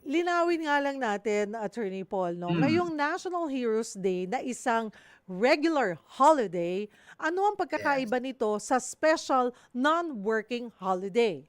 linawin nga lang natin, Attorney Paul, no? Hmm, Ngayong National Heroes Day na isang regular holiday, ano ang yes. pagkakaiba nito sa special non-working holiday?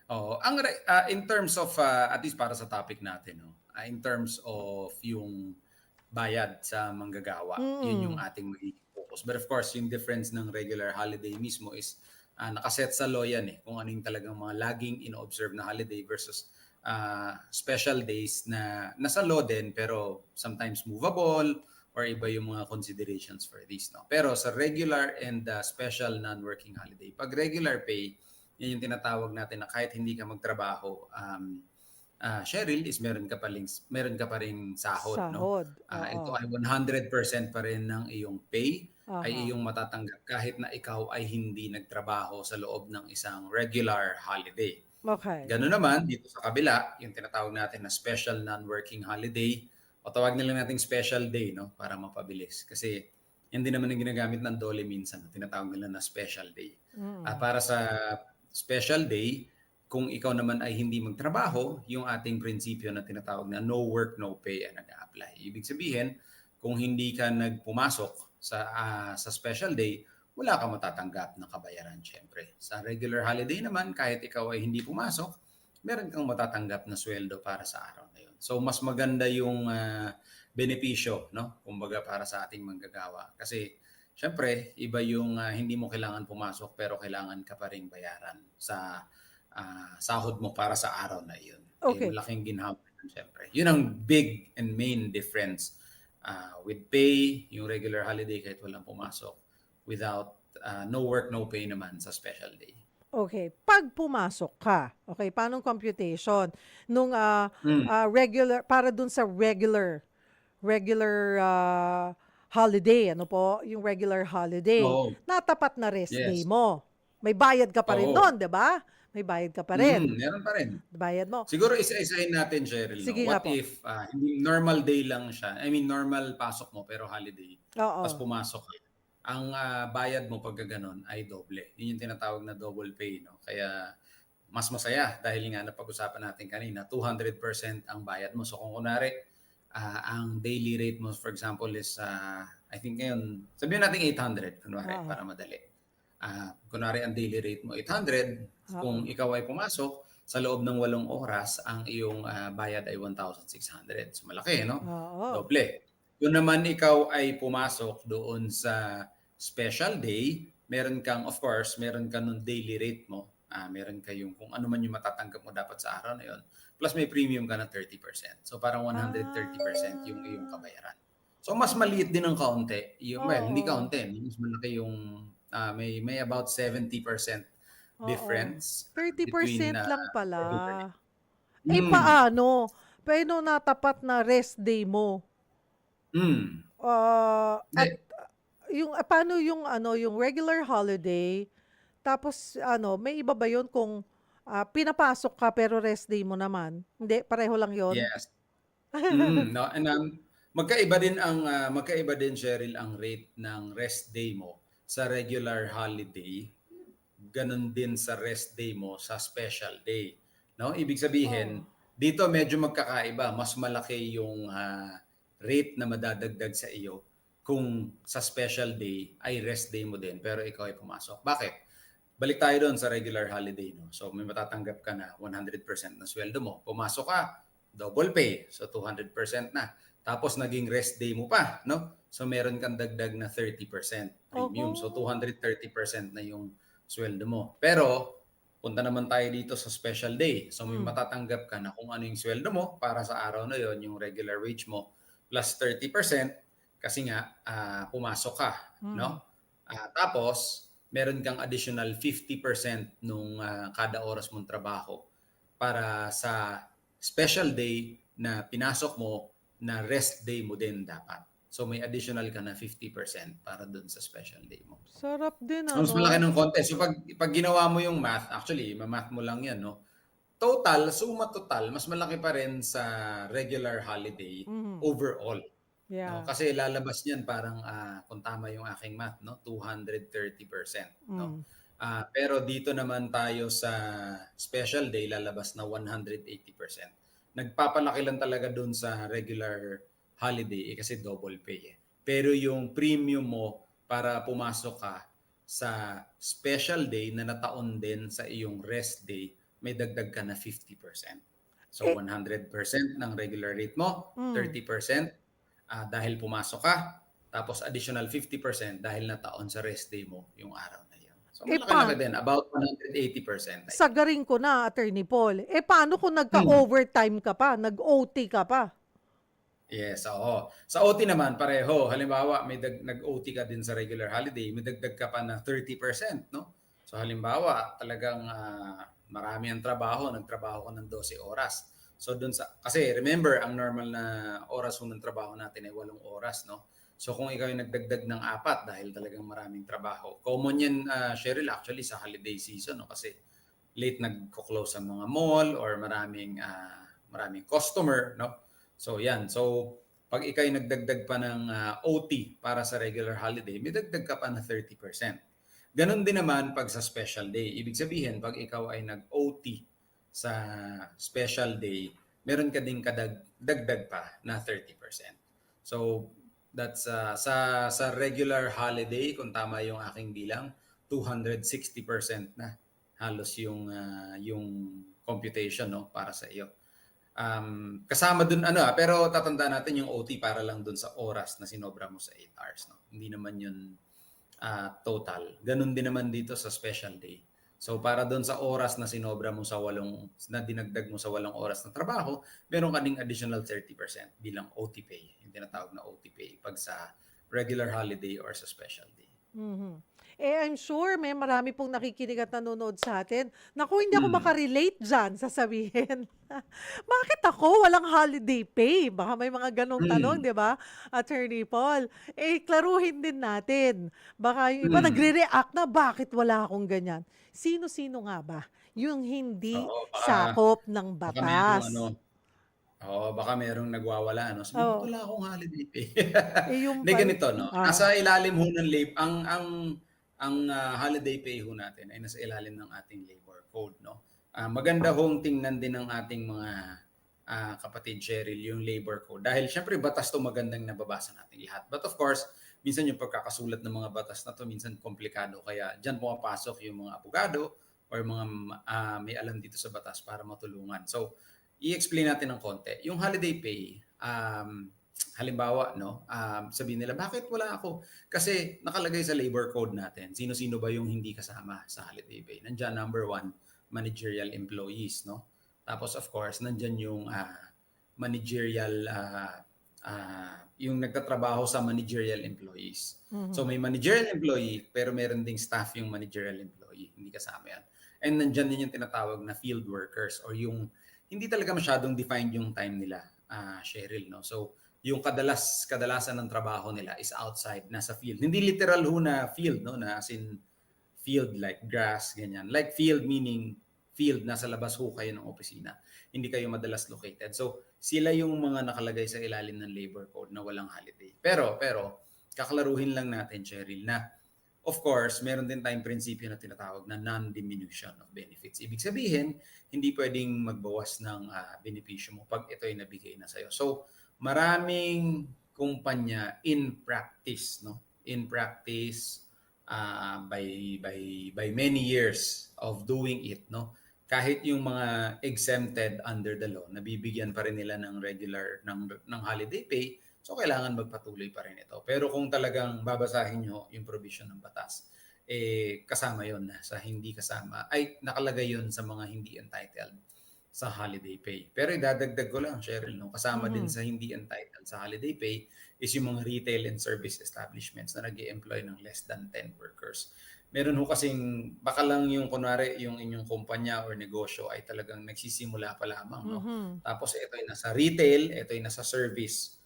Oo, in terms of, at least para sa topic natin 'no, in terms of yung bayad sa manggagawa, yun yung Mm. ating magiging focus. But of course, yung difference ng regular holiday mismo is, nakaset sa law yan, eh, kung ano yung talagang mga laging ino-observe na holiday versus, special days na nasa law din pero sometimes movable or iba yung mga considerations for this 'no. Pero sa regular and, special non-working holiday, 'pag regular pay, yan yung tinatawag natin na kahit hindi ka magtrabaho, Cheryl, is meron ka pa ring sahod 'no. Sahod, Ito oo. ay 100% pa rin ng iyong pay ay Aha. iyong matatanggap kahit na ikaw ay hindi nagtrabaho sa loob ng isang regular holiday. Okay. Gano'n naman dito sa kabila, yung tinatawag natin na special non-working holiday o tawag na lang nating special day 'no, para mapabilis. Kasi yun din naman ang ginagamit ng DOLE minsan, tinatawag nila na special day. Mm. Para sa special day, kung ikaw naman ay hindi magtrabaho, yung ating prinsipyo na tinatawag na no work, no pay ang nag-a-apply. Ibig sabihin, kung hindi ka nagpumasok sa special day, wala kang matatanggap na kabayaran siyempre. Sa regular holiday naman, kahit ikaw ay hindi pumasok, meron kang matatanggap na sweldo para sa araw na yun. So mas maganda yung benepisyo, no? Kumbaga para sa ating manggagawa. Kasi siyempre, iba yung hindi mo kailangan pumasok pero kailangan ka pa ring bayaran sa sahod mo para sa araw na iyon. Eh, Okay. malaking ginhawa yun siyempre. Yun ang big and main difference with pay, yung regular holiday kahit walang pumasok, without no work, no pay naman sa special day. Okay. 'Pag pumasok ka, okay, paanong computation nung, Mm. regular para dun sa regular, holiday, ano po, yung regular holiday, Oo. natapat na rest day Yes. mo. May bayad ka pa rin Oo. nun, 'di ba? May bayad ka pa rin, Meron pa rin. bayad mo. Siguro isa-isahin natin, Cheryl, 'no? Sige nga What po. if, hindi normal day lang siya, I mean normal pasok mo pero holiday, ta's Oo. pumasok ka. Ang, bayad mo pagka gano'n ay doble. 'Yun yung tinatawag na double pay 'no, kaya mas masaya dahil nga napag-usapan natin kanina 200% ang bayad mo. So kung kunwari, ang daily rate mo for example is, I think ngayon sabihin natin 800 kunwari Oo. para madali. Kunwari ang daily rate mo 800, kung Oo. ikaw ay pumasok, sa loob ng 8 oras ang iyong, bayad ay 1,600. So malaki 'no, Oo. doble. Kung naman ikaw ay pumasok doon sa special day, meron kang of course, meron ka nung daily rate mo, meron kayong kung ano man yung matatanggap mo dapat sa araw na yun, plus may premium ka ng 30%. So parang 130% yung iyong Ah, kabayaran. So mas maliit din ng kaunti, yung well hindi oo. kaunti, mas malaki yung, may about 70% Oo. difference between, 30% lang regular day. pala. Eh, Hmm, paano? Paano natapat na rest day mo? hindi, At yung paano yung ano, yung regular holiday, tapos ano, may iba ba yun kung, pinapasok ka pero rest day mo naman? Hindi, pareho lang yun? yes. 'No, and, magkaiba din Cheryl ang rate ng rest day mo sa regular holiday, gano'n din sa rest day mo sa special day, 'no? Ibig sabihin, Oo. dito medyo magkakaiba, mas malaki yung, rate na madadagdag sa iyo kung sa special day ay rest day mo din pero ikaw ay pumasok. Bakit? Balik tayo do'n sa regular holiday 'no, so may matatanggap ka na 100% ng sweldo mo, pumasok ka, double pay, so 200% na. Tapos naging rest day mo pa 'no, so meron kang dagdag na 30% premium, so Oh, 230% na yung sweldo mo. Pero punta naman tayo dito sa special day, so may hmm, matatanggap ka na kung ano yung sweldo mo para sa araw na yon, yung regular wage mo plus 30% kasi nga, pumasok ka hmm. 'no. Tapos meron kang additional 50% nung, kada oras mong trabaho para sa special day na pinasok mo na rest day mo din dapat. So may additional ka na 50% para dun sa special day mo. Sarap din Mas malaki ano? ng konti. So pag ginawa mo yung math, actually ma-math mo lang 'yan 'no. Total, suma total, mas malaki pa rin sa regular holiday Mhm, overall. 'No, yeah, kasi lalabas niyan parang, kung tama yung aking math 'no, 230% 'no. hmm. Pero dito naman tayo sa special day lalabas na 180%. nagpapalaki lang talaga doon sa regular holiday kasi double pay eh. Pero yung premium mo para pumasok ka sa special day na nataon din sa iyong rest day, may dagdag ka na 50%. So Eh 100% ng regular rate mo, hmm, 30% dahil pumasok ka, tapos additional 50% dahil nataon sa rest day mo yung araw na yun. So eh, malaki-laki din, about 180% I think. sagarin ko na, Attorney Paul. Eh, paano kung Hmm. nagka-overtime ka pa, nag-OT ka pa? Yes, oo. Sa OT naman pareho. Halimbawa, nag-OT ka din sa regular holiday, may dagdag ka pa na 30%, no? So halimbawa, talagang marami ang trabaho, nagtrabaho ka ng 12 oras. So doon sa kasi remember, ang normal na oras ng trabaho natin ay 8 oras, no? So kung ikaw ay nagdagdag ng 4 dahil talagang maraming trabaho. Common 'yan, Cheryl, actually sa holiday season, no? Kasi late nagko-close ang mga mall or maraming customer, no? So yan. So pag ikay nagdagdag pa ng OT para sa regular holiday, may dagdag ka pa na 30%. Ganon din naman pag sa special day. Ibig sabihin, pag ikaw ay nag-OT sa special day, meron ka ding dagdag pa na 30%. So that's sa regular holiday, kung tama yung aking bilang, 260% na halos yung computation, no, para sa iyo. Kasama dun pero tatandaan natin yung OT para lang dun sa oras na sinobra mo sa 8 hours, no? Hindi naman yun total. Ganun din naman dito sa special day. So para dun sa oras na sinobra mo na dinagdag mo sa 8 oras na trabaho, meron ka ding additional 30% bilang OT pay, yung tinatawag na OT pay pag sa regular holiday or sa special day. Mhm. Eh, I'm sure may marami pong nakikinig at nanonood sa atin. Naku, hindi ako Hmm. maka-relate diyan, sasabihin. Bakit ako walang holiday pay? Baka may mga gano'ng tanong, Hmm. 'di ba, Attorney Paul? Eh, klaruhin din natin. Baka yung iba Hmm. nagre-react na, "Bakit wala akong ganyan?" Sino-sino nga ba yung hindi Oo, sakop ng baka merong batas? Oo, baka merong nagwawala ano, sabi, "Ba't Oh, wala akong holiday pay?" eh, yung Hindi ganito 'no, ah, nasa ilalim ho ng holiday pay ho natin ay nasa ilalim ng ating labor code 'no. Maganda hong tingnan din ng ating mga, kapatid Cheryl yung labor code dahil siyempre batas 'to magandang nababasa nating lahat. But of course, minsan yung pagkakasulat ng mga batas na 'to minsan komplikado kaya diyan pumapasok yung mga abogado or mga, may alam dito sa batas para matulungan. So, i-explain natin ng konti. Yung holiday pay, halimbawa 'no, sabihin nila, "Bakit wala ako?" Kasi nakalagay sa labor code natin, sino-sino ba yung hindi kasama sa holiday pay. Nandiyan number one, managerial employees 'no. Tapos of course, nandiyan yung, managerial, yung nagtatrabaho sa managerial employees. So mhm. may managerial employee, pero meron ding staff yung managerial employee, hindi kasama 'yan. And nandiyan din yung tinatawag na field workers or yung hindi talaga masyadong defined yung time nila, Cheryl, no? So, yung kadalasan ng trabaho nila is outside, nasa field. Hindi literal ho na field, no? Na as in field like grass, ganyan. Like field meaning field, nasa labas ho kayo ng opisina. Hindi kayo madalas located. So, sila yung mga nakalagay sa ilalim ng labor code na walang holiday. Pero, kaklaruhin lang natin, Cheryl, na of course, meron din tayong prinsipyo na tinatawag na non-diminution of benefits. Ibig sabihin, hindi pwedeng magbawas ng benepisyo mo pag ito ay nabigay na sa'yo. So, maraming kumpanya in practice, no? In practice, by many years of doing it, no? Kahit yung mga exempted under the law, nabibigyan pa rin nila ng ng holiday pay. So kailangan magpatuloy pa rin ito. Pero kung talagang babasahin nyo yung provision ng batas, kasama yon na sa hindi kasama, ay nakalagay yon sa mga hindi entitled sa holiday pay. Pero idadagdag ko lang, Cheryl, no, kasama din Mhm. sa hindi entitled sa holiday pay is yung mga retail and service establishments na nag-employ ng less than 10 workers. Meron ho kasing, baka lang yung kunwari, yung inyong kumpanya or negosyo ay talagang nagsisimula pa lamang, no? Mhm. Tapos ito ay nasa retail, ito ay nasa service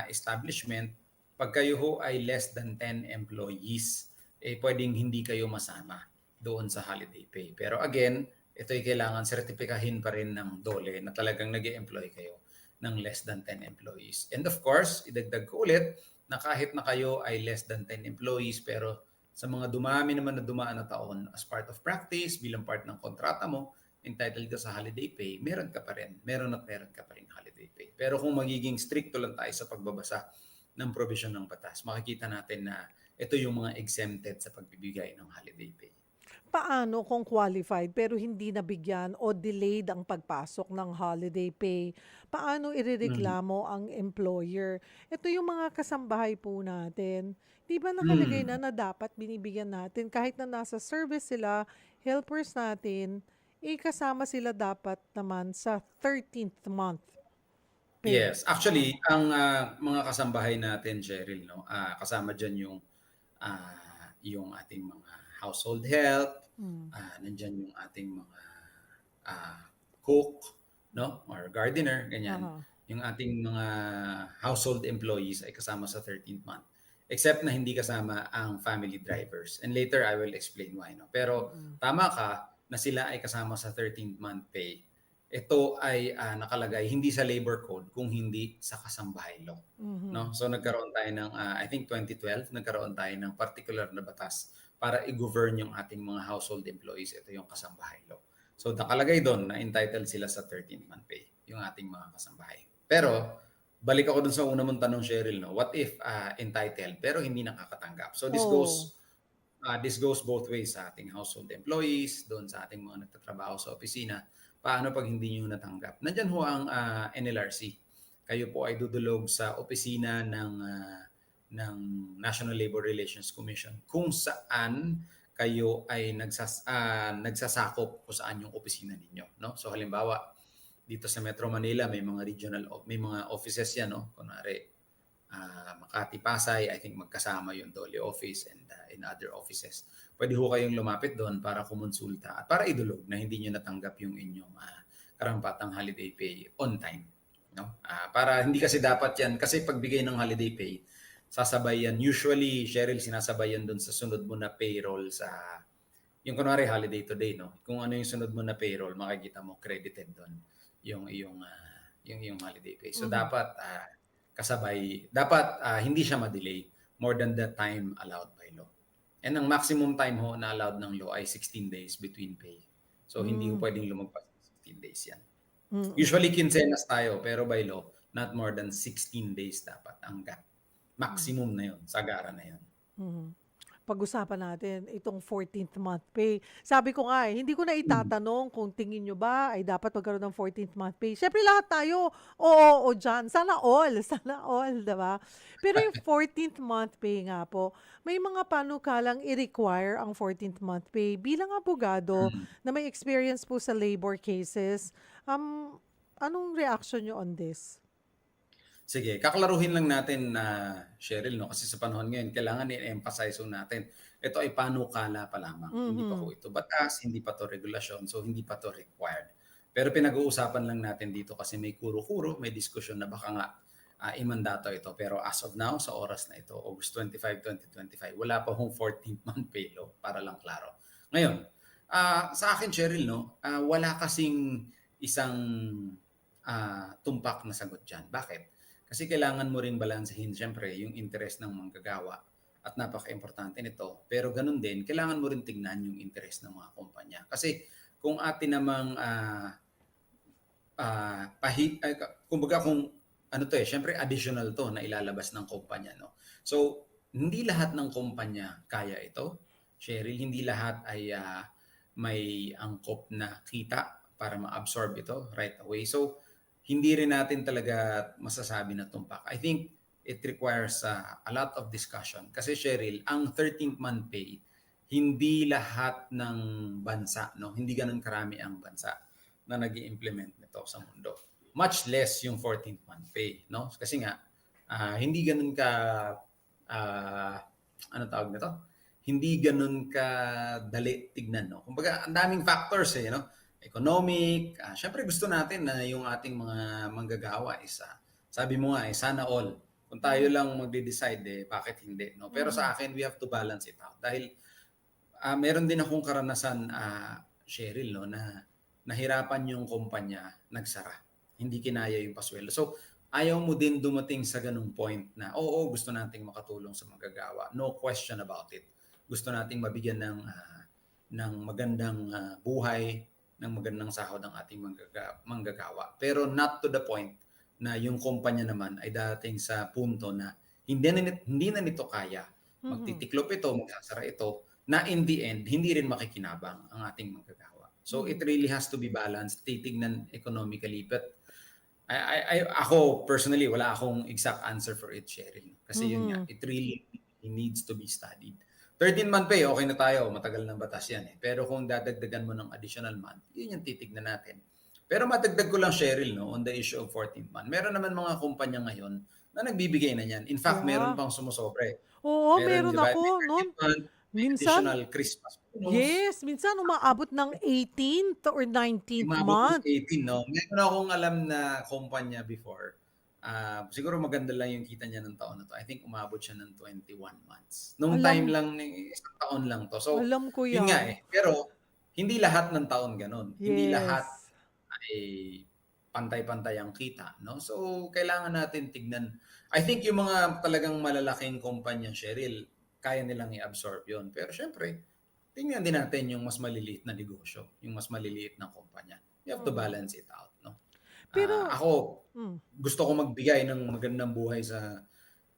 establishment. Pag kayo ho ay less than 10 employees, pwedeng hindi kayo masama doon sa holiday pay. Pero again, ito ay kailangan sertipikahin pa rin ng DOLE na talagang nag employ kayo ng less than 10 employees. And of course, idagdag ko ulit na kahit na kayo ay less than 10 employees pero sa mga dumami naman na dumaan na taon as part of practice, bilang part ng kontrata mo, entitled ka sa holiday pay, meron ka pa rin. Meron at meron ka pa rin holiday pay. Pero kung magiging stricto lang tayo sa pagbabasa ng provision ng batas, makikita natin na ito yung mga exempted sa pagbibigay ng holiday pay. Paano kung qualified pero hindi nabigyan o delayed ang pagpasok ng holiday pay? Paano Mm. irereklamo ang employer? Ito yung mga kasambahay po natin. Di ba nakalagay na Mm. na dapat binibigyan natin kahit na nasa service sila, helpers natin, kasama sila dapat naman sa 13th month pay. Yes, actually ang, mga kasambahay natin, Cheryl 'no, kasama diyan yung ating mga household help, Mm. nandiyan yung ating mga, cook 'no, or gardener ganyan. Aha. Yung ating mga household employees ay kasama sa 13th month, except na hindi kasama ang family drivers, and later I will explain why 'no. Pero Mm. tama ka na sila ay kasama sa 13th month pay. Ito ay, nakalagay hindi sa labor code kung hindi sa kasambahay law, Mhm. 'no. So nagkaroon tayo ng, I think 2012 nagkaroon tayo ng particular na batas para i-govern yung ating mga household employees, ito yung kasambahay law. So nakalagay dun na entitled sila sa 13th month pay, yung ating mga kasambahay. Pero balik ako dun sa una mong tanong, Cheryl 'no, what if, entitled pero hindi nakakatanggap? So Oh. this goes both ways sa ating household employees, doon sa ating mga nagtatrabaho sa opisina. Paano pag hindi niyo natanggap? Nandiyan ho ang NLRC. Kayo po ay dudulog sa opisina ng National Labor Relations Commission kung saan kayo ay nagsasakop kung saan yung opisina ninyo, no? So halimbawa, dito sa Metro Manila may mga offices yan, no? Kunwari, Makati, Pasay, I think magkasama yung Dole office and in other offices. Pwede ho kayong lumapit doon para kumonsulta at para idulog na hindi niyo natanggap yung inyong karampatang holiday pay on time. No? Para hindi kasi dapat yan, kasi pagbigay ng holiday pay, sasabay yan. Usually, Cheryl, sinasabay yan doon sa sunod mo na payroll sa, yung kunwari holiday today, no? Kung ano yung sunod mo na payroll, makikita mo credited doon yung holiday pay. So Mhm. dapat dapat hindi siya ma-delay more than the time allowed by law. And ang maximum time ho na allowed ng law ay 16 days between pay. So hindi ho Mm. pwedeng lumagpas ng 16 days yan. Mm. Usually quincenas tayo pero by law not more than 16 days dapat ang gap. Mm. Maximum na yun, sagara na yun. Mhm. Pag-usapan natin itong 14th month pay. Sabi ko nga hindi ko na Mm. itatanong kung tingin nyo ba ay dapat magkaroon ng 14th month pay. Siyempre lahat tayo, oo, o dyan. Sana all, sana all, diba? Pero yung 14th month pay nga po, may mga panukalang i-require ang 14th month pay. Bilang abogado Mm. na may experience po sa labor cases, anong reaction nyo on this? Sige, kaklaruhin lang natin na Cheryl 'no, kasi sa panahon ngayon kailangan i-emphasize ho natin, ito ay panukala pa lamang. Hindi pa ho Mhm. ito batas, hindi pa 'to regulasyon, so hindi pa 'to required. Pero pinag-uusapan lang natin dito kasi may kuro-kuro, may diskusyon na baka nga, imandato ito. Pero as of now, sa oras na ito, August 25, 2025, wala pa hong 14th month pay law, para lang klaro. Ngayon, sa akin Cheryl 'no, wala kasing isang, tumpak na sagot diyan. Bakit? Kasi kailangan mo ring balansehin siyempre yung interes ng manggagawa at napaka-importante nito. Pero ganun din, kailangan mo rin tignan yung interes ng mga kumpanya. Kasi kung atin namang kumbaga kung ano to siyempre additional to na ilalabas ng kumpanya, no? So, hindi lahat ng kumpanya kaya ito. Cheryl, hindi lahat ay may angkop na kita para ma-absorb ito right away. So, hindi rin natin talaga masasabi na tumpak. I think it requires a lot of discussion. Kasi Cheryl, ang 13th month pay, hindi lahat ng bansa, no? Hindi ganun karami ang bansa na nag implement nito sa mundo. Much less yung 14th month pay, no? Kasi nga, hindi ganun ka, ah, ano tawag nito? Hindi ganun ka dali tignan, no? Kumbaga, ang daming factors no? Economic, syempre gusto natin na yung ating mga manggagawa is, sabi mo nga sana all. Kung tayo Mhm. lang magde-decide bakit hindi, no? Pero sa Mhm. akin, we have to balance it out. Dahil meron din akong karanasan, Cheryl, no, na nahirapan yung kumpanya, nagsara. Hindi kinaya yung pasweldo. So, ayaw mo din dumating sa ganung point na, oo, gusto nating makatulong sa manggagawa. No question about it. Gusto nating mabigyan ng magandang buhay, ng magandang sahod ang ating manggagawa. Pero not to the point na yung kumpanya naman ay dating sa punto na hindi na nito kaya. Mhm. Magtitiklop ito, magsasara ito, na in the end, hindi rin makikinabang ang ating manggagawa. So it Mhm. really has to be balanced, titignan economically. But ako personally, wala akong exact answer for it, Cheryl. Kasi yun nga, Mhm. it really needs to be studied. 13-month pay, okay na tayo. Matagal ng batas yan eh. Pero kung dadagdagan mo ng additional month, yun yung titignan natin. Pero matagdag ko lang, Cheryl, no, on the issue of 14th month. Meron naman mga kumpanya ngayon na nagbibigay na yan. In fact, meron Yeah. pang sumusobre. Oo, Meron, meron di ba? May ako nun. 13th month, may Minsan additional Christmas bonus. yes, minsan umaabot ng 18th or 19th Umabot ng month. 18, 'no? Meron akong alam na kumpanya before, siguro maganda lang yung kita niya ng taon na 'to. I think umabot siya ng 21 months. Nung time Alam lang ni isang taon lang 'to. So, alam ko yun nga, 'yan. eh. Pero hindi lahat ng taon gano'n. Hindi lahat Yes. ay pantay-pantay ang kita, 'no? So, kailangan natin tignan. I think yung mga talagang malalaking kumpanya, Cheryl, kaya nilang i-absorb yun. Pero siyempre, tingnan din natin yung mas maliliit na negosyo, yung mas maliliit na kumpanya. You have to Mhm. balance it out, no? Pero Ako, hmm, gusto ko magbigay ng magandang buhay sa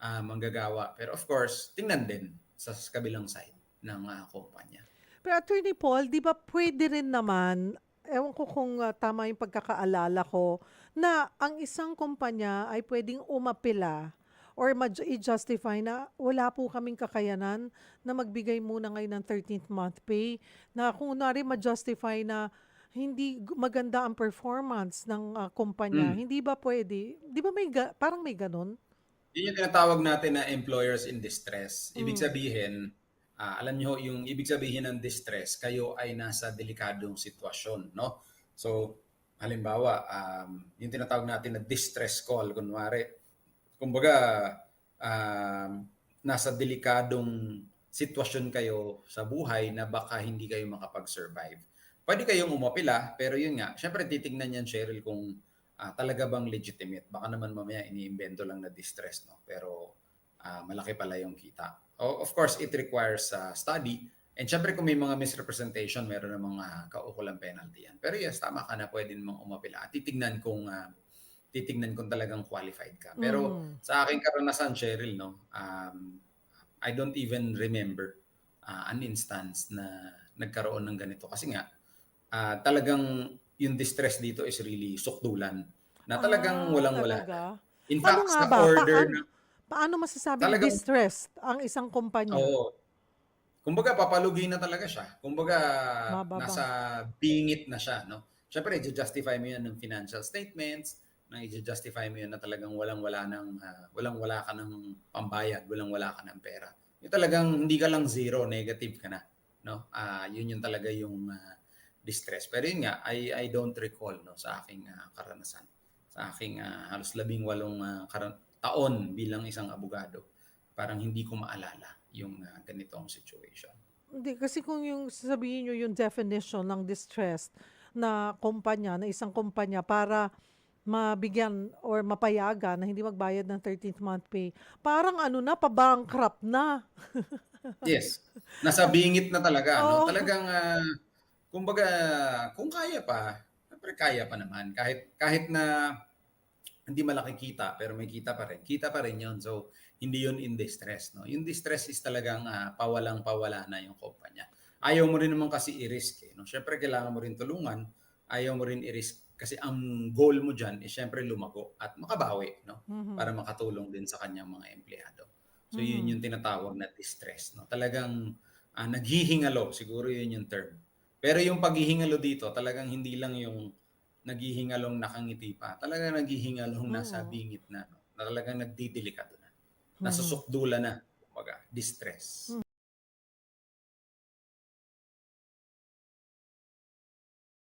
manggagawa. Pero of course, tingnan din sa kabilang side ng kumpanya. pero Attorney Paul, 'di ba puwede rin naman, ewan ko kung, tama yung pagkakaalala ko, na ang isang kumpanya ay puwedeng umapela or i-justify na wala po kaming kakayanan na magbigay muna ngayon ng 13th month pay, na kung kunwari ma-justify na hindi maganda ang performance ng, kumpanya, Mm. hindi ba puwede? 'Di ba parang may gano'n? Yun yung tinatawag natin na employers in distress. Ibig Hmm. sabihin, alam niyo yung ibig sabihin ng distress, kayo ay nasa delikadong sitwasyon, no? So, halimbawa, yung tinatawag natin na distress call, kunwari, kumbaga, um, nasa delikadong sitwasyon kayo sa buhay na baka hindi kayo makapag-survive. Pwede kayong umapila, pero yun nga, syempre titignan yan, Cheryl, kung talaga bang legitimate. Baka naman mamaya iniimbento lang na distress, no? Pero malaki pala yung kita. Of course, it requires study. And syempre kung may mga misrepresentation, meron ng mga kaukulang penalty yan. Pero yes, tama ka na pwede namang umapila. At titignan kung talagang qualified ka. Pero Mhm. sa aking karanasan, Cheryl, no, I don't even remember an instance na nagkaroon ng ganito. Kasi nga, talagang yung distress dito is really sukdulan na talagang walang-wala na. Talaga? In Ano fact, nga sa ba? order na Paano masasabing talagang distressed ang isang kumpanya? oo, kumbaga papalugi na talaga siya. Kumbaga Mababa. nasa bingit na siya, no? Siyempre, i-justify mo yan ng financial statements, na i-justify mo yan na talagang walang-wala ka ng pambayad, walang-wala ka ng pera. Yung talagang hindi ka lang zero, negative ka na, no? Yun yung talaga yung distress. Pero yun nga, I don't recall, no, sa aking karanasan. Sa aking halos 18 taon bilang isang abogado, parang hindi ko maalala yung ganitong situation. Hindi, kasi kung yung sasabihin niyo yung definition ng distressed na kumpanya, na isang kumpanya para mabigyan or mapayagan na hindi magbayad ng 13th month pay, parang ano na, pa-bankrupt na. Yes, nasa bingit na talaga, no? Oo. Talagang kumbaga kung kaya pa, siyempre kaya pa naman kahit kahit na hindi malaki kita pero may kita pa rin 'yon. So hindi 'yon in distress, no? Yung distress is talagang pawalang-pawala na yung kumpanya. Ayaw mo rin naman kasi i-risk, eh, no? Siyempre kailangan mo rin tulungan, ayaw mo rin i-risk kasi ang goal mo diyan is siyempre lumago at makabawi, no? Para Mhm. makatulong din sa kanyang mga empleyado. So yun Mhm. yung tinatawag na distress, no? Talagang naghihingalo, siguro yun yung term. Pero yung paghihingalo dito, talagang hindi lang yung naghihingalong nakangiti pa. Talagang naghihingalong nasa Mhm. bingit na, no? Na talagang nagdidelikado na. Mhm. Nasusukdulan na, kumbaga, distress.